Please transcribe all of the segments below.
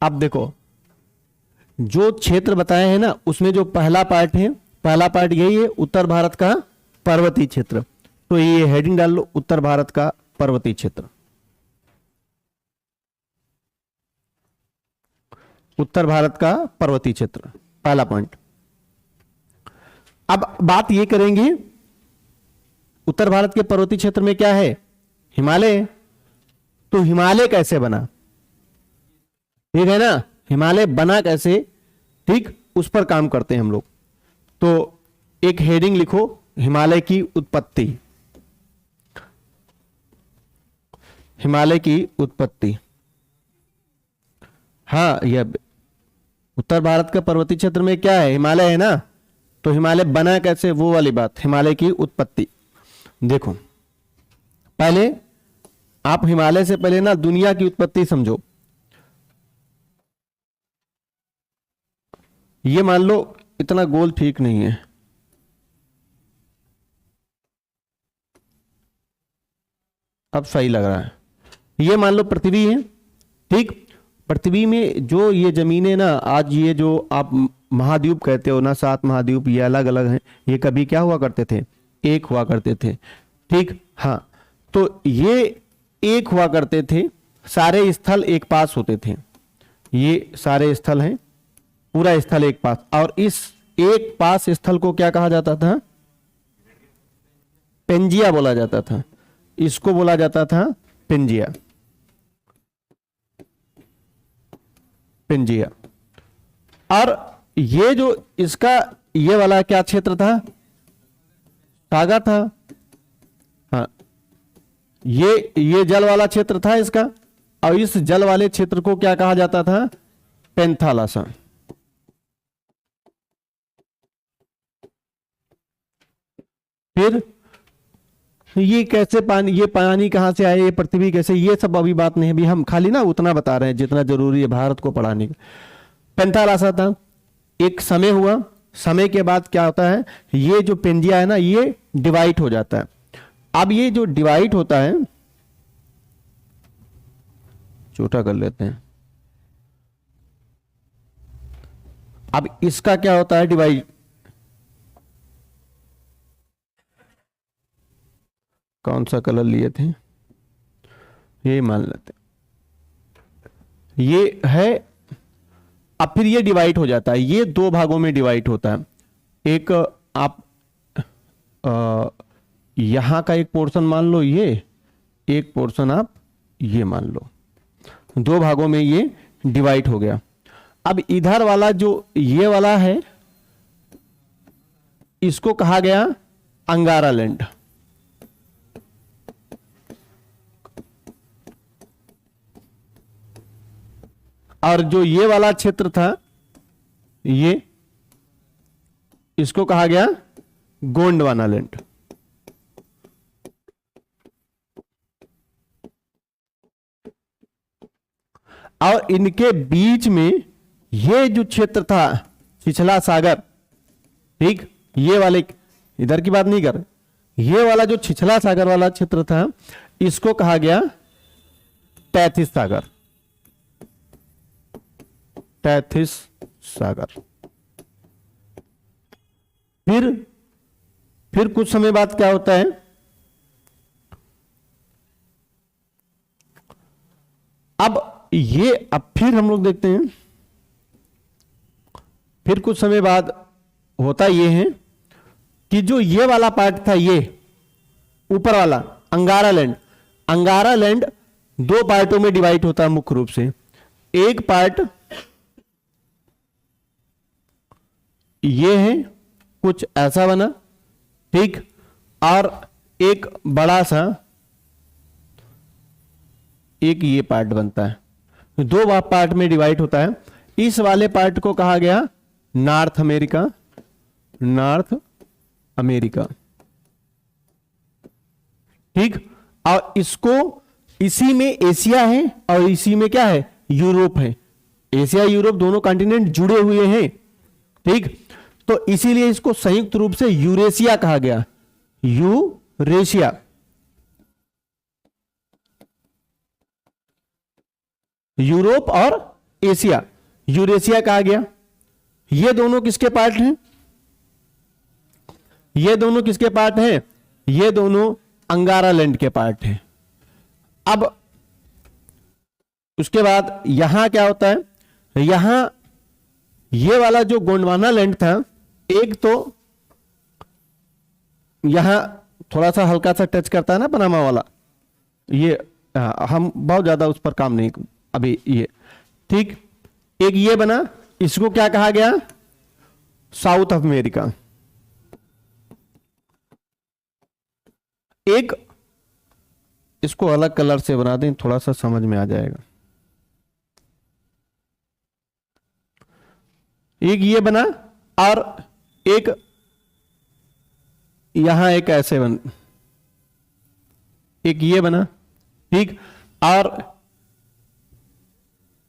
अब देखो, जो क्षेत्र बताए हैं ना, उसमें जो पहला पार्ट है, पहला पार्ट यही है, उत्तर भारत का पर्वतीय क्षेत्र। तो ये हेडिंग डाल लो, उत्तर भारत का पर्वतीय क्षेत्र। उत्तर भारत का पर्वतीय क्षेत्र पहला पॉइंट। अब बात ये करेंगे, उत्तर भारत के पर्वतीय क्षेत्र में क्या है? हिमालय। तो हिमालय कैसे बना? ठीक है ना, हिमालय बना कैसे, ठीक, उस पर काम करते हैं हम लोग। तो एक हेडिंग लिखो, हिमालय की उत्पत्ति। हिमालय की उत्पत्ति। हाँ, यह उत्तर भारत का पर्वतीय क्षेत्र में क्या है? हिमालय है ना। तो हिमालय बना कैसे, वो वाली बात, हिमालय की उत्पत्ति। देखो, पहले आप हिमालय से पहले ना दुनिया की उत्पत्ति समझो। ये मान लो इतना गोल ठीक नहीं है, अब सही लग रहा है। ये मान लो पृथ्वी है, ठीक। पृथ्वी में जो ये जमीनें ना, आज ये जो आप महाद्वीप कहते हो ना, 7 महाद्वीप, ये अलग अलग हैं। ये कभी क्या हुआ करते थे? एक हुआ करते थे, ठीक। हाँ, तो ये एक हुआ करते थे, सारे स्थल एक पास होते थे। ये सारे स्थल हैं, पूरा स्थल एक पास। और इस एक पास स्थल को क्या कहा जाता था? पेंजिया बोला जाता था। इसको बोला जाता था पेंजिया। पेंजिया। और ये जो इसका ये वाला क्या क्षेत्र था? सागर था। हाँ, ये जल वाला क्षेत्र था इसका। और इस जल वाले क्षेत्र को क्या कहा जाता था? पेंथालासा। फिर ये कैसे पानी, ये पानी कहां से आया, ये पृथ्वी कैसे, ये सब अभी बात नहीं है। अभी हम खाली ना उतना बता रहे हैं जितना जरूरी है भारत को पढ़ाने का। पेंथालासा था, एक समय हुआ। समय के बाद क्या होता है, ये जो पेंजिया है ना, ये डिवाइड हो जाता है। अब ये जो डिवाइड होता है, छोटा कर लेते हैं। अब इसका क्या होता है? डिवाइड। कौन सा कलर लिए थे? ये मान लेते हैं, ये है। अब फिर ये डिवाइड हो जाता है, ये 2 भागों में डिवाइड होता है। एक आप यहां का एक पोर्शन मान लो, ये एक पोर्शन आप ये मान लो, 2 भागों में ये डिवाइड हो गया। अब इधर वाला जो ये वाला है, इसको कहा गया अंगारा लैंड। और जो ये वाला क्षेत्र था, ये, इसको कहा गया गोंडवाना लैंड। और इनके बीच में ये जो क्षेत्र था, छिछला सागर, ठीक, ये वाले, इधर की बात नहीं कर, ये वाला जो छिछला सागर वाला क्षेत्र था, इसको कहा गया टैथिस सागर। टैथिस सागर। फिर कुछ समय बाद क्या होता है, अब फिर हम लोग देखते हैं, फिर कुछ समय बाद होता ये है कि जो ये वाला पार्ट था, ये ऊपर वाला अंगारा लैंड, अंगारा लैंड 2 पार्टों में डिवाइड होता है मुख्य रूप से। एक पार्ट ये है, कुछ ऐसा बना, ठीक, और एक बड़ा सा एक ये पार्ट बनता है। 2 पार्ट में डिवाइड होता है। इस वाले पार्ट को कहा गया नॉर्थ अमेरिका। नॉर्थ अमेरिका, ठीक। और इसको, इसी में एशिया है और इसी में क्या है, यूरोप है। एशिया यूरोप दोनों कॉन्टिनेंट जुड़े हुए हैं, ठीक। तो इसीलिए इसको संयुक्त रूप से यूरेशिया कहा गया। यूरेशिया। यूरोप और एशिया, यूरेशिया कहा गया। ये दोनों किसके पार्ट हैं? ये दोनों किसके पार्ट हैं? ये दोनों अंगारा लैंड के पार्ट हैं। अब उसके बाद यहां क्या होता है, यहां ये वाला जो गोंडवाना लैंड था, एक तो यहां थोड़ा सा हल्का सा टच करता है ना पनामा वाला, ये हम बहुत ज्यादा उस पर काम नहीं अभी, ये ठीक। एक ये बना, इसको क्या कहा गया? South America. एक इसको अलग कलर से बना दें, थोड़ा सा समझ में आ जाएगा। एक ये बना और एक यहां एक ऐसे बन, एक ये बना, ठीक। और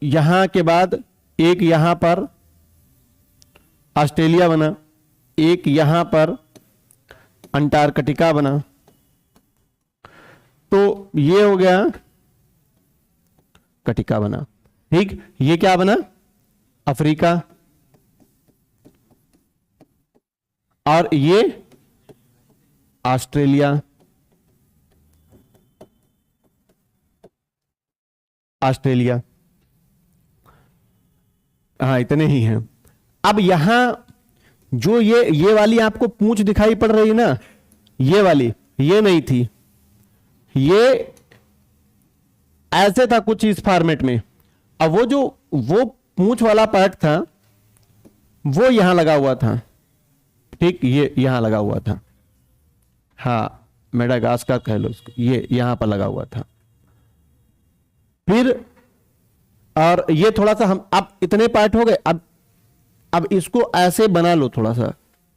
यहां के बाद एक यहां पर ऑस्ट्रेलिया बना, एक यहां पर अंटार्कटिका बना। तो ये हो गया कटिका बना, ठीक। ये क्या बना? अफ्रीका। और ये ऑस्ट्रेलिया, ऑस्ट्रेलिया। हाँ, इतने ही हैं। अब यहां जो ये वाली आपको पूंछ दिखाई पड़ रही है ना, ये वाली, ये नहीं थी, ये ऐसे था कुछ इस फॉर्मेट में। अब वो पूंछ वाला पार्ट था, वो यहां लगा हुआ था, ठीक। ये यहां लगा हुआ था, हाँ, मेडागास्कर कह लो उसको, ये यहां पर लगा हुआ था। फिर और ये थोड़ा सा हम, अब इतने पार्ट हो गए। अब इसको ऐसे बना लो थोड़ा सा,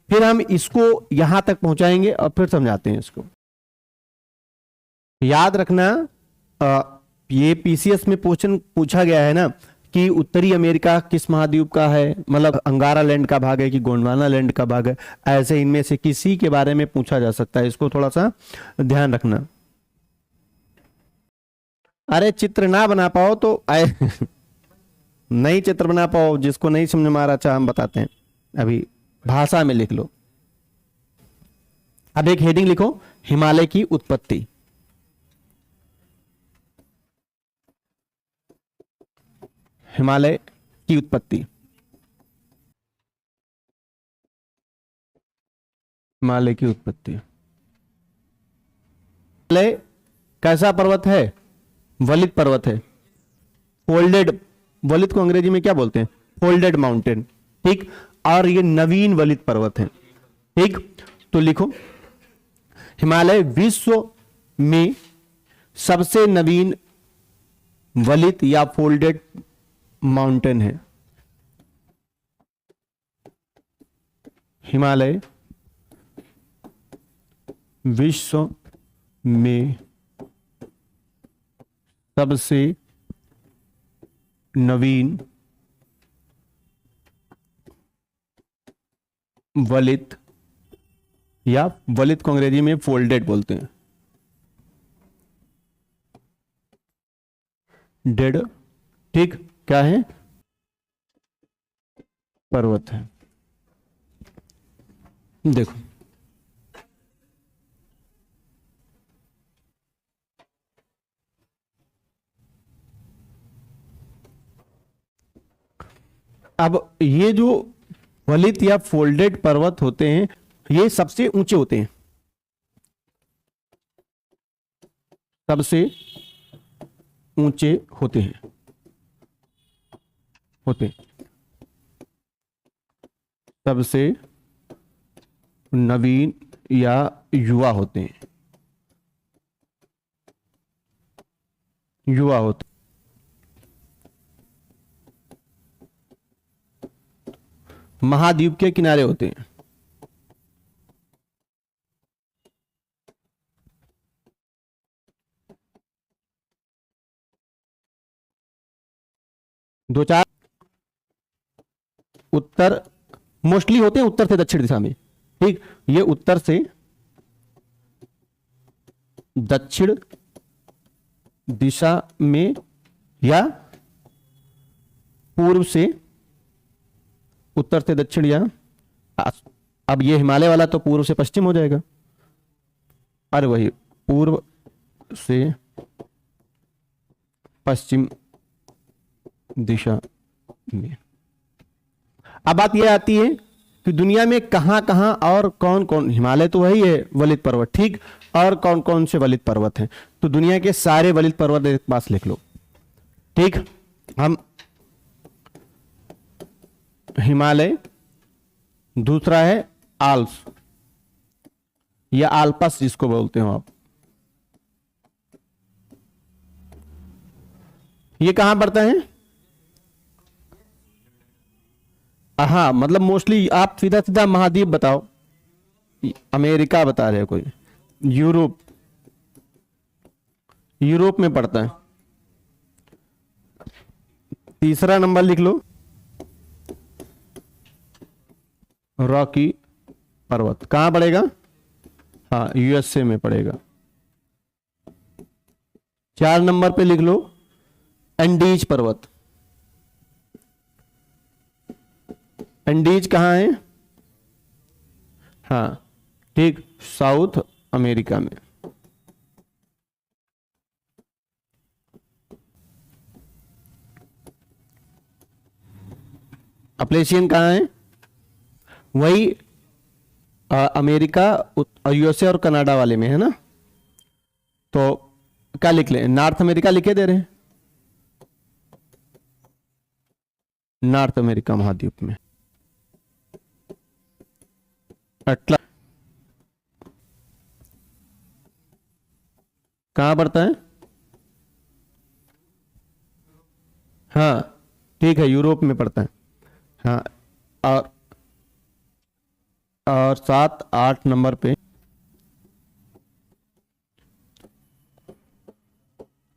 फिर हम इसको यहां तक पहुंचाएंगे और फिर समझाते हैं इसको। याद रखना, ये पीसीएस में पूछा गया है ना कि उत्तरी अमेरिका किस महाद्वीप का है, मतलब अंगारा लैंड का भाग है कि गोंडवाना लैंड का भाग है, ऐसे इनमें से किसी के बारे में पूछा जा सकता है। इसको थोड़ा सा ध्यान रखना। अरे चित्र ना बना पाओ तो नहीं चित्र बना पाओ, जिसको नहीं समझ में आ रहा, अच्छा हम बताते हैं, अभी भाषा में लिख लो। अब एक हेडिंग लिखो, हिमालय की उत्पत्ति। हिमालय की उत्पत्ति, हिमालय की उत्पत्ति। हिमालय कैसा पर्वत है? वलित पर्वत है, फोल्डेड। वलित को अंग्रेजी में क्या बोलते हैं? फोल्डेड माउंटेन, ठीक। और ये नवीन वलित पर्वत है, ठीक। तो लिखो, हिमालय विश्व में सबसे नवीन वलित या फोल्डेड माउंटेन है। हिमालय विश्व में सबसे नवीन वलित, या वलित को अंग्रेजी में फोल्डेड बोलते हैं, डेड, ठीक। क्या है? पर्वत है। देखो, अब ये जो वलित या फोल्डेड पर्वत होते हैं, ये सबसे ऊंचे होते हैं, सबसे ऊंचे होते हैं, सबसे नवीन या युवा होते हैं, युवा होते, महाद्वीप के किनारे होते हैं। दो चार उत्तर मोस्टली होते हैं, उत्तर से दक्षिण दिशा में, ठीक। ये उत्तर से दक्षिण दिशा में या पूर्व से उत्तर से दक्षिण या अब ये हिमालय वाला तो पूर्व से पश्चिम हो जाएगा, अरे वही पूर्व से पश्चिम दिशा में। अब बात यह आती है कि दुनिया में कहां कहां और कौन कौन, हिमालय तो वही है वलित पर्वत, ठीक, और कौन कौन से वलित पर्वत हैं? तो दुनिया के सारे वलित पर्वत एक पास लिख लो, ठीक। हम हिमालय, दूसरा है आल्प्स या आल्पस जिसको बोलते हो आप, ये कहां पड़ता है? हाँ, मतलब मोस्टली आप सीधा सीधा महाद्वीप बताओ, अमेरिका बता रहे हो कोई, यूरोप, यूरोप में पड़ता है। तीसरा नंबर लिख लो रॉकी पर्वत, कहां पड़ेगा? हाँ, यूएसए में पड़ेगा। 4 नंबर पे लिख लो एंडीज पर्वत, एंडीज कहां है? हाँ ठीक, साउथ अमेरिका में। अपलेशियन कहां है? वही अमेरिका, यूएसए और कनाडा वाले में है ना। तो क्या लिख लें? नॉर्थ अमेरिका लिखे दे रहे हैं, नॉर्थ अमेरिका महाद्वीप में। अटला कहां पड़ता है? हाँ ठीक है, यूरोप में पड़ता है। हाँ, और 7-8 नंबर पे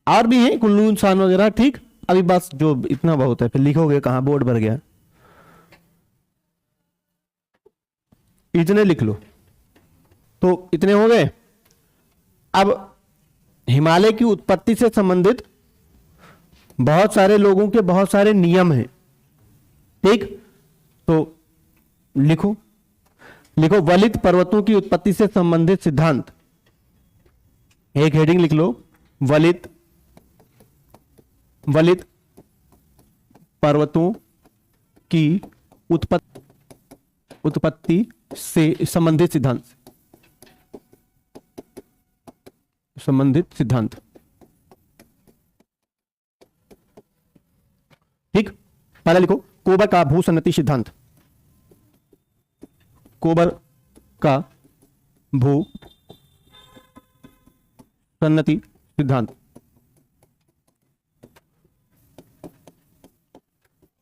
और भी है, कुल्लू इंसान वगैरह, ठीक। अभी बस जो इतना बहुत है, फिर लिखोगे कहां, बोर्ड भर गया, इतने लिख लो। तो इतने हो गए। अब हिमालय की उत्पत्ति से संबंधित बहुत सारे लोगों के बहुत सारे नियम हैं, ठीक। तो लिखो लिखो वलित पर्वतों की उत्पत्ति से संबंधित सिद्धांत, एक हेडिंग लिख लो, वलित पर्वतों की उत्पत्ति से संबंधित सिद्धांत, ठीक। पहला लिखो कोबर का भूसन्नति सिद्धांत, कोबर का भूसन्नति सिद्धांत।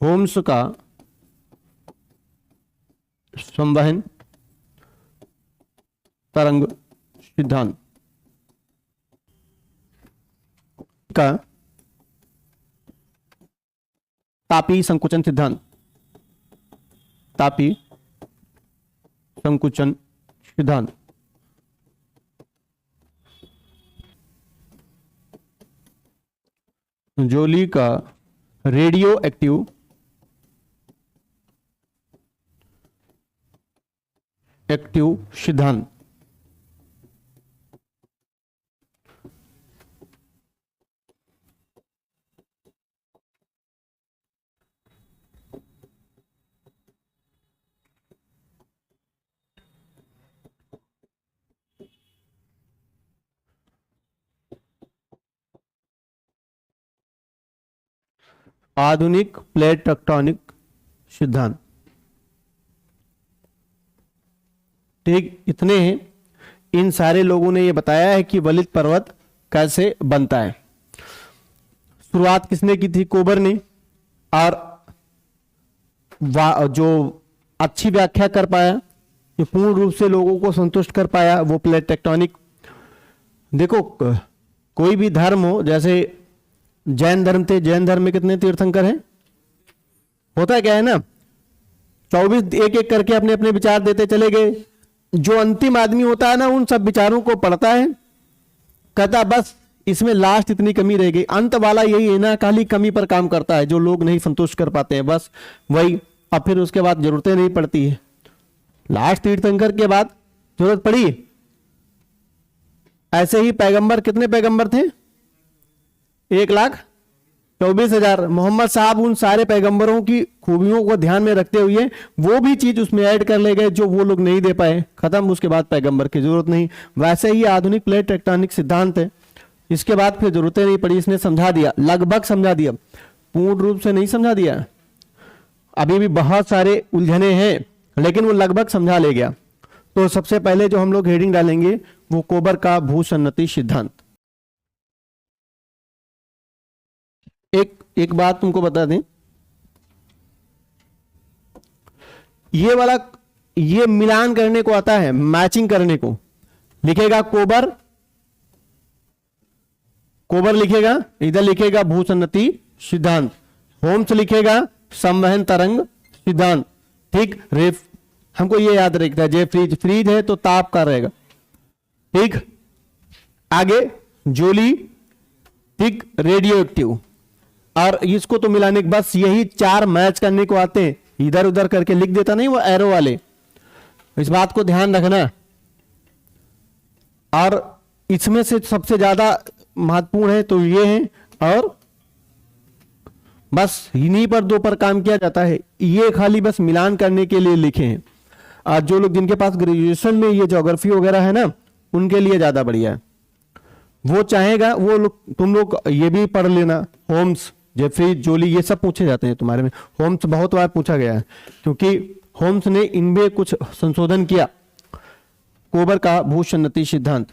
होम्स का संवहन तरंग सिद्धांत का तापी संकुचन सिद्धांत, तापी संकुचन सिद्धांत। जोली का रेडियो एक्टिव सिद्धांत, आधुनिक प्लेट टेक्टोनिक सिद्धांत, ठीक। इतने हैं। इन सारे लोगों ने यह बताया है कि वलित पर्वत कैसे बनता है। शुरुआत किसने की थी? कोबर ने। और जो अच्छी व्याख्या कर पाया, जो पूर्ण रूप से लोगों को संतुष्ट कर पाया, वो प्लेट टेक्टोनिक। देखो कोई भी धर्म हो, जैसे जैन धर्म थे, जैन धर्म में कितने तीर्थंकर हैं? होता क्या है ना, 24 एक एक करके अपने अपने विचार देते चले गए। जो अंतिम आदमी होता है ना, उन सब विचारों को पढ़ता है, कहता बस इसमें लास्ट इतनी कमी रह गई। अंत वाला यही है ना, खाली कमी पर काम करता है, जो लोग नहीं संतुष्ट कर पाते हैं, बस वही। अब फिर उसके बाद जरूरतें नहीं पड़ती है। लास्ट तीर्थंकर के बाद जरूरत पड़ी। ऐसे ही पैगंबर, कितने पैगंबर थे? 1,24,000। मोहम्मद साहब उन सारे पैगंबरों की खूबियों को ध्यान में रखते हुए वो भी चीज उसमें ऐड कर ले गए जो वो लोग नहीं दे पाए, खत्म। उसके बाद पैगंबर की जरूरत नहीं। वैसे ही आधुनिक प्लेट टेक्टोनिक सिद्धांत है, इसके बाद फिर जरूरतें नहीं पड़ी। इसने समझा दिया, लगभग समझा दिया, पूर्ण रूप से नहीं समझा दिया, अभी भी बहुत सारे उलझने हैं, लेकिन वो लगभग समझा ले गया। तो सबसे पहले जो हम लोग हेडिंग डालेंगे वो कोबर का भूसन्नति सिद्धांत। एक बात तुमको बता दें, ये वाला, ये मिलान करने को आता है, मैचिंग करने को। लिखेगा कोबर, कोबर लिखेगा, इधर लिखेगा भूसन्नति सिद्धांत। होम्स लिखेगा संवहन तरंग सिद्धांत। ठीक, रेफ हमको ये याद रखता है, जे फ्रीज, फ्रीज है तो ताप का रहेगा। ठीक, आगे जोली, ठीक, रेडियो एक्टिव। और इसको तो मिलाने के बस यही 4 मैच करने को आते हैं, इधर उधर करके लिख देता नहीं वो एरो वाले, इस बात को ध्यान रखना। और इसमें से सबसे ज्यादा महत्वपूर्ण है तो ये है, और बस इन्हीं पर 2 पर काम किया जाता है। ये खाली बस मिलान करने के लिए लिखे हैं। आज जो लोग, जिनके पास ग्रेजुएशन में ये ज्योग्राफी वगैरह है ना, उनके लिए ज्यादा बढ़िया है। वो चाहेगा वो लोग, तुम लोग ये भी पढ़ लेना, होम्स, जेफरी, जोली, ये सब पूछे जाते हैं तुम्हारे में। होम्स बहुत बार पूछा गया है, क्योंकि होम्स ने इनमें कुछ संशोधन किया। कोबर का भूसन्नति सिद्धांत,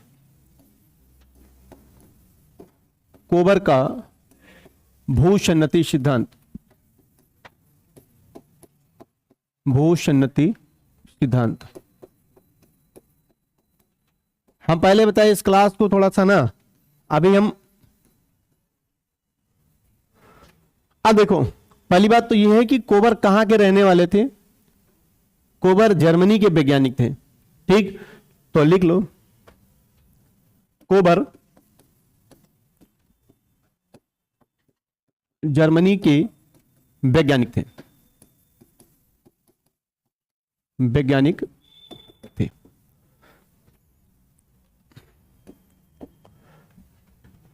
कोबर का भूसन्नति सिद्धांत, भूसन्नति सिद्धांत। हम पहले बताए इस क्लास को थोड़ा सा ना, अभी हम, अब देखो, पहली बात तो यह है कि कोबर कहां के रहने वाले थे। कोबर जर्मनी के वैज्ञानिक थे। ठीक, तो लिख लो, कोबर जर्मनी के वैज्ञानिक थे, वैज्ञानिक थे।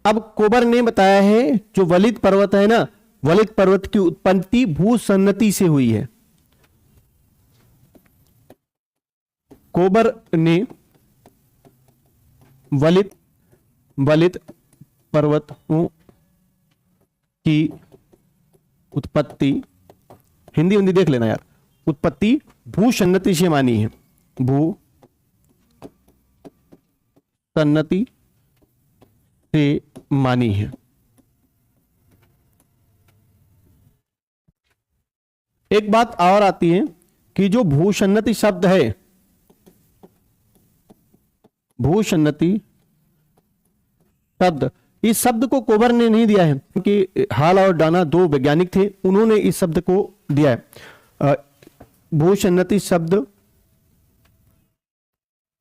अब कोबर ने बताया है जो वलित पर्वत है ना, वलित पर्वत की उत्पत्ति भूसन्नति से हुई है। कोबर ने वलित पर्वतों की उत्पत्ति, हिंदी हिंदी देख लेना यार, उत्पत्ति भूसन्नति से मानी है, भूसन्नति से मानी है। एक बात और आती है कि जो भूसन्नति शब्द है, भूसन्नति शब्द, इस शब्द को कोबर ने नहीं दिया है, क्योंकि हाल और डाना 2 वैज्ञानिक थे, उन्होंने इस शब्द को दिया है। भूसन्नति शब्द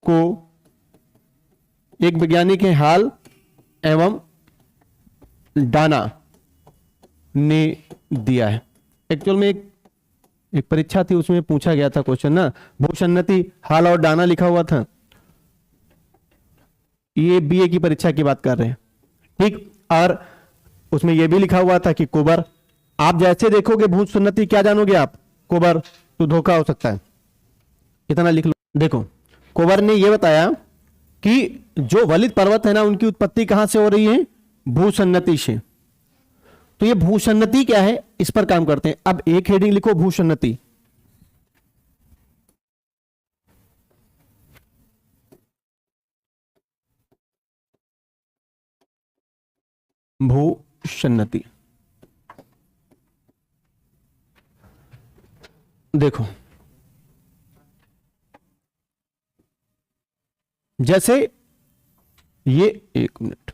को एक वैज्ञानिक है हाल एवं डाना ने दिया है। एक्चुअल में एक परीक्षा थी, उसमें पूछा गया था क्वेश्चन ना, भूसन्नति हाल और डाना लिखा हुआ था। ये बीए की परीक्षा की बात कर रहे हैं। ठीक, और उसमें यह भी लिखा हुआ था कि कोबर, आप जैसे देखोगे भूसन्नति क्या जानोगे आप, कोबर, तो धोखा हो सकता है, इतना लिख लो। देखो, कोबर ने यह बताया कि जो वलित पर्वत है ना, उनकी उत्पत्ति कहां से हो रही है, भूसन्नति से। तो ये भूसन्नति क्या है, इस पर काम करते हैं। अब एक हेडिंग लिखो, भूसन्नति। भूसन्नति, देखो जैसे ये, एक मिनट,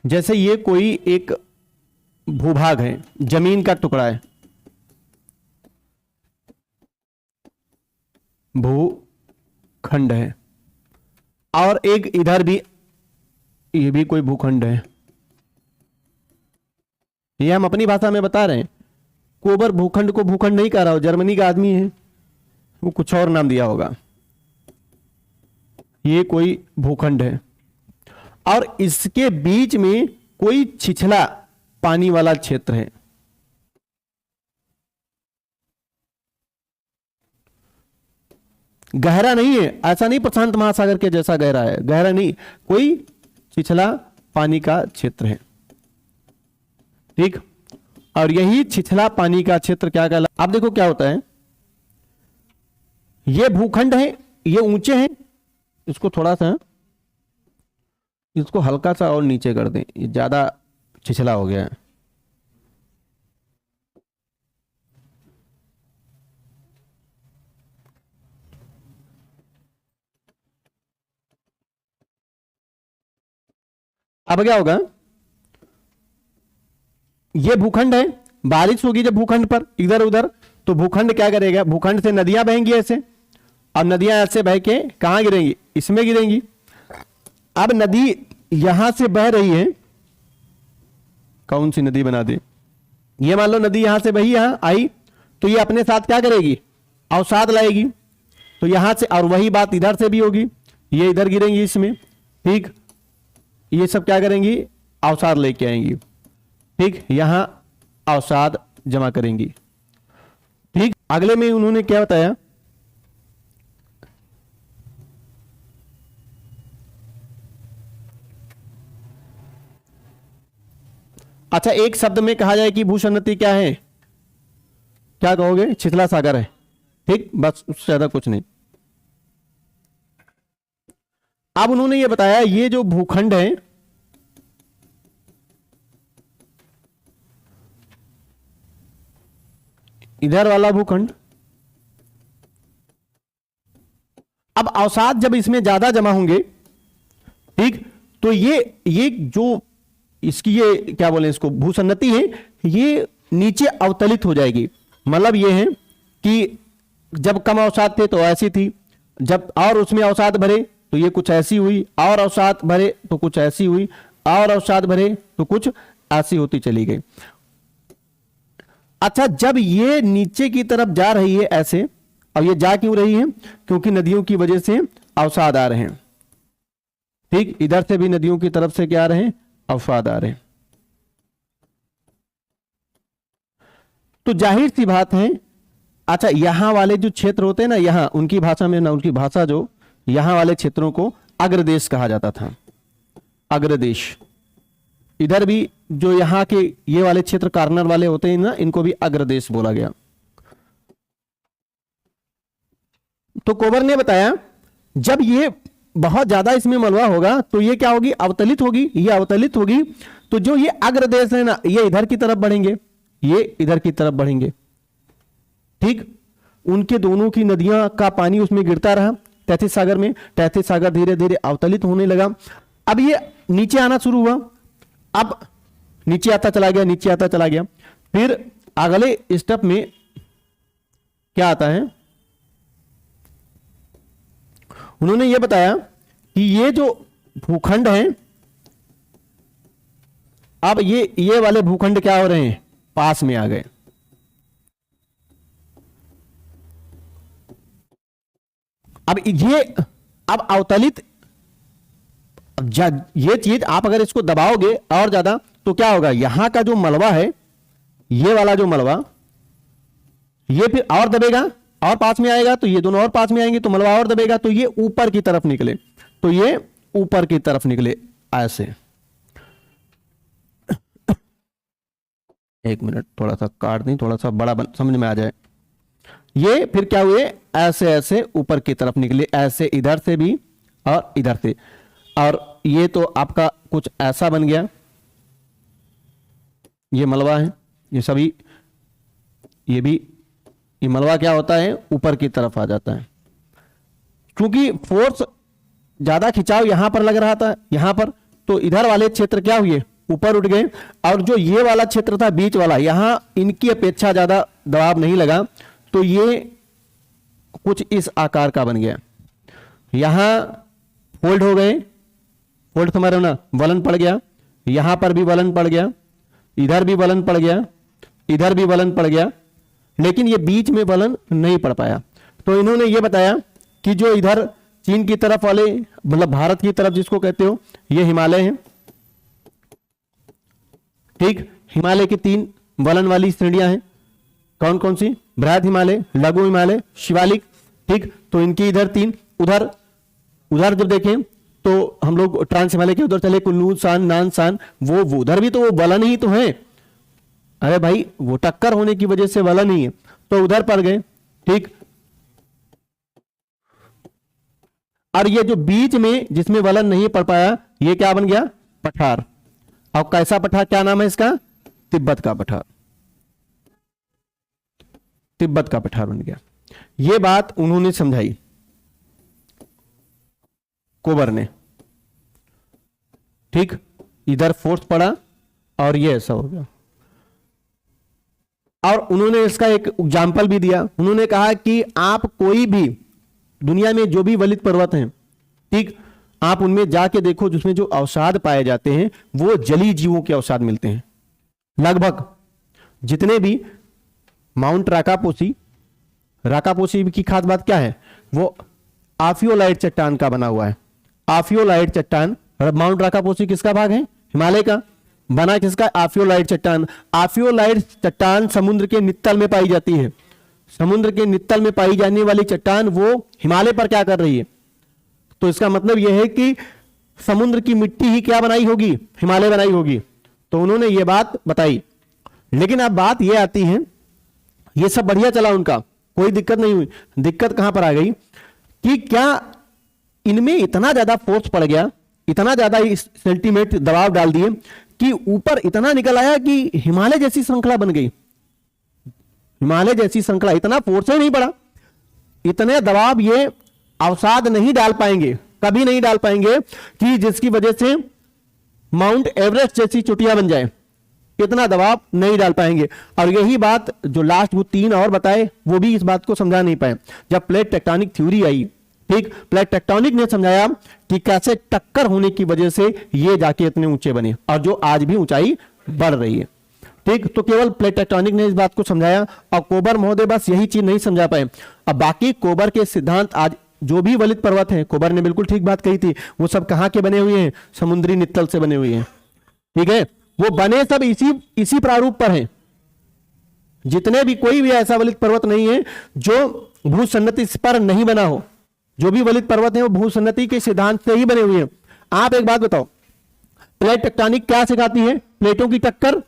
जैसे ये कोई एक भूभाग है, जमीन का टुकड़ा है, भूखंड है। और एक इधर भी, ये भी कोई भूखंड है। ये हम अपनी भाषा में बता रहे हैं। कोबर भूखंड को भूखंड नहीं कह रहा हो, जर्मनी का आदमी है, वो कुछ और नाम दिया होगा। ये कोई भूखंड है और इसके बीच में कोई छिछला पानी वाला क्षेत्र है। गहरा नहीं है, ऐसा नहीं प्रशांत महासागर के जैसा गहरा है, गहरा नहीं, कोई छिछला पानी का क्षेत्र है। ठीक, और यही छिछला पानी का क्षेत्र क्या कहलाता है? अब देखो क्या होता है, ये भूखंड है, ये ऊंचे हैं, इसको थोड़ा सा, इसको हल्का सा और नीचे कर दें, ये ज्यादा छिछला हो गया है। अब क्या होगा, ये भूखंड है, बारिश होगी जब भूखंड पर इधर उधर, तो भूखंड क्या करेगा, भूखंड से नदियां बहेंगी ऐसे, अब नदियां ऐसे बह के कहां गिरेंगी, इसमें गिरेंगी। अब नदी यहां से बह रही है, कौन सी नदी बना दे, ये मान लो नदी यहां से बही, यहां आई, तो ये अपने साथ क्या करेगी, अवसाद लाएगी। तो यहां से, और वही बात इधर से भी होगी, ये इधर गिरेंगी इसमें। ठीक, ये सब क्या करेंगी, अवसाद लेके आएंगी। ठीक, यहां अवसाद जमा करेंगी। ठीक, अगले में उन्होंने क्या बताया, अच्छा एक शब्द में कहा जाए कि भूसन्नति क्या है, क्या कहोगे, छिछला सागर है। ठीक, बस उससे ज्यादा कुछ नहीं। अब उन्होंने ये बताया, ये जो भूखंड है, इधर वाला भूखंड, अब अवसाद जब इसमें ज्यादा जमा होंगे, ठीक, तो ये जो इसकी ये क्या बोले इसको, भूसन्नति है, ये नीचे अवतलित हो जाएगी। मतलब ये है कि जब कम अवसाद थे तो ऐसी थी, जब और उसमें अवसाद भरे तो ये कुछ ऐसी हुई, और अवसाद भरे तो कुछ ऐसी हुई, और अवसाद भरे तो कुछ ऐसी होती चली गई। अच्छा, जब ये नीचे की तरफ जा रही है ऐसे, अब ये जा क्यों रही है, क्योंकि नदियों की वजह से अवसाद आ रहे हैं। ठीक, इधर से भी नदियों की तरफ से क्या आ रहे हैं, अवसाद आ रहे हैं। तो जाहिर सी बात है, अच्छा यहां वाले जो क्षेत्र होते हैं ना, यहां उनकी भाषा में ना, उनकी भाषा जो यहां वाले क्षेत्रों को अग्रदेश कहा जाता था, अग्रदेश। इधर भी जो यहां के ये वाले क्षेत्र कार्नर वाले होते हैं ना, इनको भी अग्रदेश बोला गया। तो कोबर ने बताया, जब ये बहुत ज्यादा इसमें मलबा होगा तो ये क्या होगी, अवतलित होगी, ये अवतलित होगी, तो जो ये अग्रदेश है ना, ये इधर की तरफ बढ़ेंगे, ये इधर की तरफ बढ़ेंगे। ठीक, उनके दोनों की नदियां का पानी उसमें गिरता रहा तैथिस सागर में, तैथिस सागर धीरे धीरे अवतलित होने लगा। अब ये नीचे आना शुरू हुआ, अब नीचे आता चला गया, नीचे आता चला गया। फिर अगले स्टेप में क्या आता है, उन्होंने ये बताया कि ये जो भूखंड है, अब ये वाले भूखंड क्या हो रहे हैं, पास में आ गए। अब ये अब अवतलित, ये चीज आप अगर इसको दबाओगे और ज्यादा तो क्या होगा, यहां का जो मलबा है, ये वाला जो मलबा, ये फिर और दबेगा और पास में आएगा, तो ये दोनों और पास में आएंगे तो मलबा और दबेगा, तो ये ऊपर की तरफ निकले, तो ये ऊपर की तरफ निकले ऐसे। एक मिनट, थोड़ा सा काट दें, थोड़ा सा बड़ा समझ में आ जाए। ये फिर क्या हुए, ऐसे ऐसे ऊपर की तरफ निकले, ऐसे इधर से भी और इधर से, और ये तो आपका कुछ ऐसा बन गया, ये मलबा है, ये सभी, ये भी, ये मलबा क्या होता है, ऊपर की तरफ आ जाता है। क्योंकि फोर्स ज्यादा खिंचाव यहां पर लग रहा था, यहां पर, तो इधर वाले क्षेत्र क्या हुए, ऊपर उठ गए, और जो ये वाला क्षेत्र था बीच वाला, यहां इनकी अपेक्षा ज्यादा दबाव नहीं लगा, तो ये कुछ इस आकार का बन गया, यहां फोल्ड हो गए, फोल्ड समझ रहे हो ना, वलन पड़ गया, यहां पर भी वलन पड़ गया, इधर भी वलन पड़ गया, इधर भी वलन पड़ गया, लेकिन ये बीच में वलन नहीं पड़ पाया। तो इन्होंने ये बताया कि जो इधर चीन की तरफ वाले, मतलब भारत की तरफ जिसको कहते हो, ये हिमालय है, ठीक। हिमालय की 3 वलन वाली श्रेणियां हैं, कौन कौन सी? बृहद हिमालय, लघु हिमालय, शिवालिक, ठीक। तो इनकी इधर 3, उधर उधर जब देखें तो हम लोग ट्रांस हिमालय के उधर चले, कुल्लू सान, नानसान, वो उधर भी तो वो वलन ही तो है। अरे भाई वो टक्कर होने की वजह से वलन ही है, तो उधर पड़ गए, ठीक। और ये जो बीच में जिसमें वलन नहीं पड़ पाया, ये क्या बन गया? पठार। अब कैसा पठार, क्या नाम है इसका? तिब्बत का पठार, तिब्बत का पठार बन गया। ये बात उन्होंने समझाई कोबर ने, ठीक। इधर फोर्स पड़ा और ये ऐसा हो गया। और उन्होंने इसका एक एग्जाम्पल भी दिया, उन्होंने कहा कि आप कोई भी दुनिया में जो भी वलित पर्वत हैं, ठीक, आप उनमें जाके देखो, जिसमें जो अवसाद पाए जाते हैं वो जलीय जीवों के अवसाद मिलते हैं। लगभग जितने भी माउंट राकापोसी, राकापोसी की खास बात क्या है? वो आफियोलाइट चट्टान का बना हुआ है। आफियोलाइट चट्टान, माउंट राकापोसी किसका भाग है? हिमालय का। बना किसका? आफियोलाइट चट्टान। आफियोलाइट चट्टान समुद्र के नित्तल में पाई जाती है। समुद्र के नित्तल में पाई जाने वाली चट्टान वो हिमालय पर क्या कर रही है? तो इसका मतलब यह है कि समुद्र की मिट्टी ही क्या बनाई होगी? हिमालय बनाई होगी। तो उन्होंने ये बात बताई। लेकिन अब बात ये आती है, ये सब बढ़िया चला उनका, कोई दिक्कत नहीं हुई। दिक्कत कहां पर आ गई कि क्या इनमें इतना ज्यादा फोर्स पड़ गया, इतना ज्यादा सेंटीमेंट दबाव डाल दिए कि ऊपर इतना निकल आया कि हिमालय जैसी श्रृंखला बन गई। हिमालय जैसी श्रृंखला, इतना फोर्स ही नहीं पड़ा, इतने दबाव ये अवसाद नहीं डाल पाएंगे, कभी नहीं डाल पाएंगे कि जिसकी वजह से माउंट एवरेस्ट जैसी चोटियां बन जाए। इतना दबाव नहीं डाल पाएंगे। और यही बात जो लास्ट वो 3 और बताए, वो भी इस बात को समझा नहीं पाए। जब प्लेट टेक्टोनिक थ्योरी आई, ठीक, प्लेट टेक्टोनिक ने समझाया कि कैसे टक्कर होने की वजह से ये जाके इतने ऊंचे बने, और जो आज भी ऊंचाई बढ़ रही है, ठीक। तो केवल प्लेट टेक्टोनिक ने इस बात को समझाया, और कोबर महोदय बस यही चीज नहीं समझा पाए। अब बाकी कोबर के सिद्धांत, आज जो भी वलित पर्वत हैं, कोबर ने बिल्कुल ठीक बात कही थी, वो सब कहां के बने हुए हैं? समुद्री नित्तल से बने हुए हैं, ठीक है। वो बने सब इसी प्रारूप पर हैं। जितने भी, कोई भी ऐसा वलित पर्वत नहीं है जो भूसन्नति पर नहीं बना हो। जो भी वलित पर्वत है वो भूसन्नति के सिद्धांत से ही बने हुए हैं। आप एक बात बताओ, प्लेट टेक्टोनिक क्या सिखाती है? प्लेटों की टक्कर।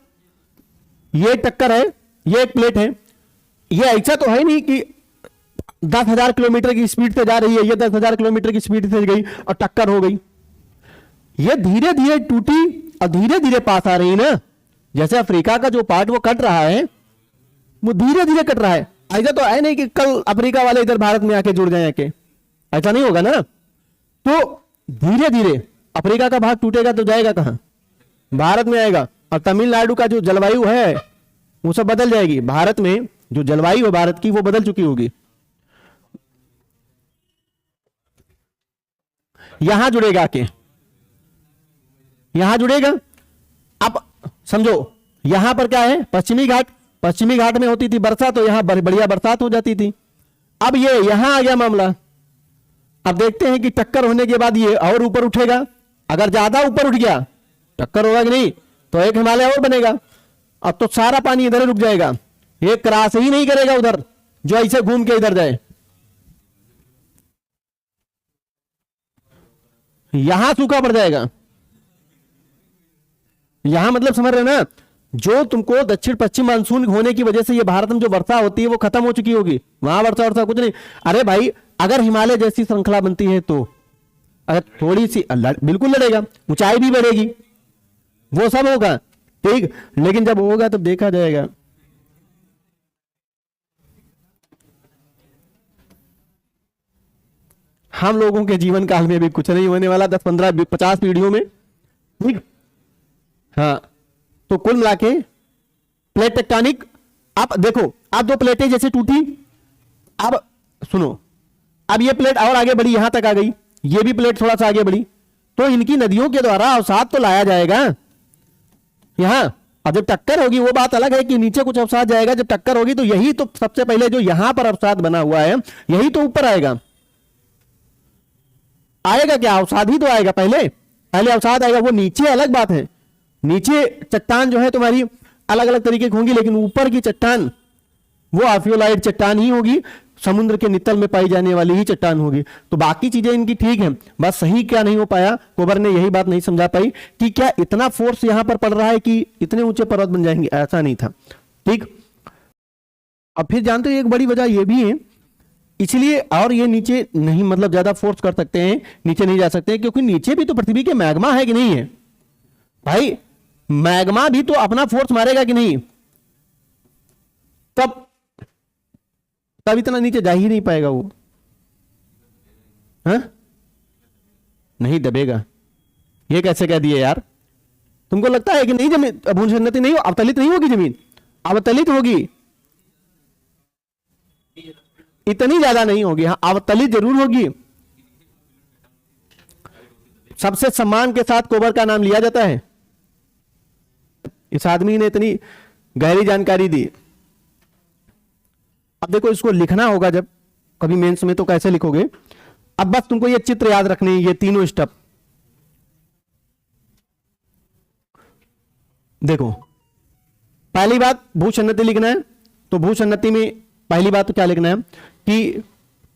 ये टक्कर है, ये एक प्लेट है। ये ऐसा तो है नहीं कि 10,000 किलोमीटर की स्पीड से जा रही है, ये 10,000 किलोमीटर की स्पीड से गई और टक्कर हो गई। ये धीरे धीरे टूटी और धीरे धीरे पास आ रही है ना। जैसे अफ्रीका का जो पार्ट वो कट रहा है, वो धीरे धीरे कट रहा है। ऐसा तो है नहीं कि कल अफ्रीका वाले इधर भारत में आके जुड़ जाए, आके ऐसा नहीं होगा ना। तो धीरे धीरे अफ्रीका का भाग टूटेगा तो जाएगा कहां? भारत में आएगा। और तमिलनाडु का जो जलवायु है वो सब बदल जाएगी। भारत में जो जलवायु है भारत की, वो बदल चुकी होगी। यहां जुड़ेगा आके, यहां जुड़ेगा। अब समझो यहां पर क्या है? पश्चिमी घाट। पश्चिमी घाट में होती थी वर्षा, तो यहां बढ़िया बरसात हो जाती थी। अब ये यहां आ गया मामला। अब देखते हैं कि टक्कर होने के बाद ये और ऊपर उठेगा। अगर ज्यादा ऊपर उठ गया, टक्कर होगा कि नहीं, तो एक हिमालय और बनेगा। अब तो सारा पानी इधर रुक जाएगा, ये क्रॉस ही नहीं करेगा उधर, जो ऐसे घूम के इधर जाए। यहां सूखा पड़ जाएगा। यहां मतलब समझ रहे ना, जो तुमको दक्षिण पश्चिम मानसून होने की वजह से ये भारत में जो वर्षा होती है वो खत्म हो चुकी होगी। वहां वर्षा कुछ नहीं। अरे भाई, अगर हिमालय जैसी श्रृंखला बनती है तो अगर थोड़ी सी बिल्कुल लड़ेगा, ऊंचाई भी बढ़ेगी, वो सब होगा, ठीक। लेकिन जब होगा तब देखा जाएगा। हम लोगों के जीवन काल में भी कुछ नहीं होने वाला, 10, 15, 50 पीढ़ियों में, ठीक। हाँ, तो कुल मिला के प्लेट टेक्टोनिक। अब देखो, अब 2 प्लेटें जैसे टूटी, अब सुनो, अब ये प्लेट और आगे बढ़ी, यहां तक आ गई, ये भी प्लेट थोड़ा सा आगे बढ़ी, तो इनकी नदियों के द्वारा अवसाद तो लाया जाएगा यहां। अब जब टक्कर होगी वो बात अलग है कि नीचे कुछ अवसाद जाएगा, जब टक्कर होगी तो यही तो सबसे पहले जो यहां पर अवसाद बना हुआ है यही तो ऊपर आएगा। आएगा क्या? अवसाद ही तो आएगा, पहले पहले अवसाद आएगा, वो नीचे अलग बात है। नीचे चट्टान जो है तुम्हारी अलग अलग तरीके की होंगी, लेकिन ऊपर की चट्टान वो आर्फियोलाइट चट्टान ही होगी, समुद्र के नितल में पाई जाने वाली ही चट्टान होगी। तो बाकी चीजें इनकी ठीक है, बस सही क्या नहीं हो पाया, कोबर ने यही बात नहीं समझा पाई कि क्या इतना फोर्स यहां पर पड़ रहा है कि इतने ऊंचे पर्वत बन जाएंगे, ऐसा नहीं था। ठीक, अब फिर जानते हो एक बड़ी वजह यह भी है इसलिए, और ये नीचे नहीं मतलब ज्यादा फोर्स कर सकते हैं, नीचे नहीं जा सकते, क्योंकि नीचे भी तो पृथ्वी के मैग्मा है कि नहीं है भाई, मैग्मा भी तो अपना फोर्स मारेगा कि नहीं, तब इतना नीचे जा ही नहीं पाएगा वो, हाँ? नहीं दबेगा। ये कैसे कह दिए यार? तुमको लगता है कि नहीं जमीन भूसन्नति नहीं हो, अवतलित नहीं होगी जमीन, अवतलित होगी, इतनी ज्यादा नहीं होगी, हाँ अवतलित जरूर होगी। सबसे सम्मान के साथ कोबर का नाम लिया जाता है, इस आदमी ने इतनी गहरी जानकारी दी। अब देखो इसको लिखना होगा जब कभी मेंस में, तो कैसे लिखोगे? अब बस तुमको ये चित्र याद रखने, ये तीनों स्टेप देखो। पहली बात भूसन्नति लिखना है, तो भूसन्नति में पहली बात तो क्या लिखना है कि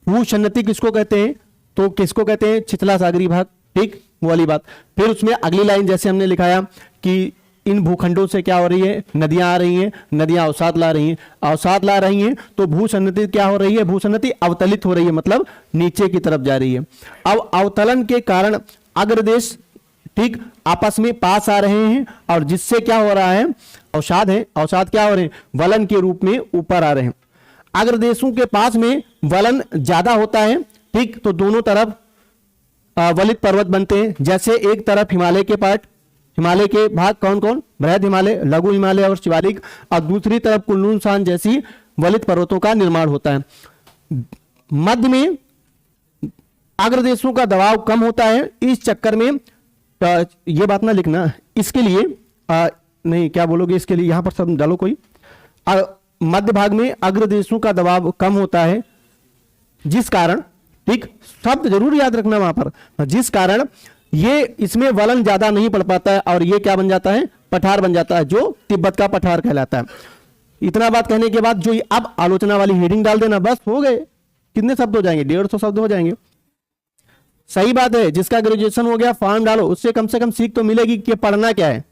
भूसन्नति किसको कहते हैं, तो किसको कहते हैं? छिछला सागरी भाग, ठीक, वो वाली बात। फिर उसमें अगली लाइन जैसे हमने लिखाया कि इन भूखंडों से क्या हो रही है, नदियां आ रही हैं, नदियां अवसाद ला रही हैं, अवसाद ला रही हैं, तो भूसन्नति क्या हो रही है? भूसन्नति अवतलित हो रही है, मतलब नीचे की तरफ जा रही है। अब अवतलन के कारण अग्रदेश ठीक आपस में पास आ रहे हैं, और जिससे क्या हो रहा है? अवसाद है, अवसाद क्या हो रहे हैं? वलन के रूप में ऊपर आ रहे हैं। अग्रदेशों के पास में वलन ज्यादा होता है, ठीक, तो दोनों तरफ वलित पर्वत बनते हैं। जैसे एक तरफ हिमालय के पार्ट, हिमालय के भाग कौन कौन? बृहद हिमालय, लघु हिमालय और शिवालिक, और दूसरी तरफ कुनलुन सांग जैसी वलित पर्वतों का निर्माण होता है। मध्य में अग्रदेशों का दबाव कम होता है, इस चक्कर में ये बात ना लिखना, इसके लिए नहीं क्या बोलोगे, इसके लिए यहां पर सब डालो कोई। मध्य भाग में अग्रदेशों का दबाव कम होता है, जिस कारण, ठीक, शब्द जरूर याद रखना वहां पर, जिस कारण ये इसमें वलन ज्यादा नहीं पड़ पाता है, और ये क्या बन जाता है? पठार बन जाता है, जो तिब्बत का पठार कहलाता है। इतना बात कहने के बाद जो अब आलोचना वाली हेडिंग डाल देना, बस हो गए। कितने शब्द हो जाएंगे? 150 शब्द हो जाएंगे। सही बात है, जिसका ग्रेजुएशन हो गया फॉर्म डालो, उससे कम से कम सीख तो मिलेगी कि पढ़ना क्या है।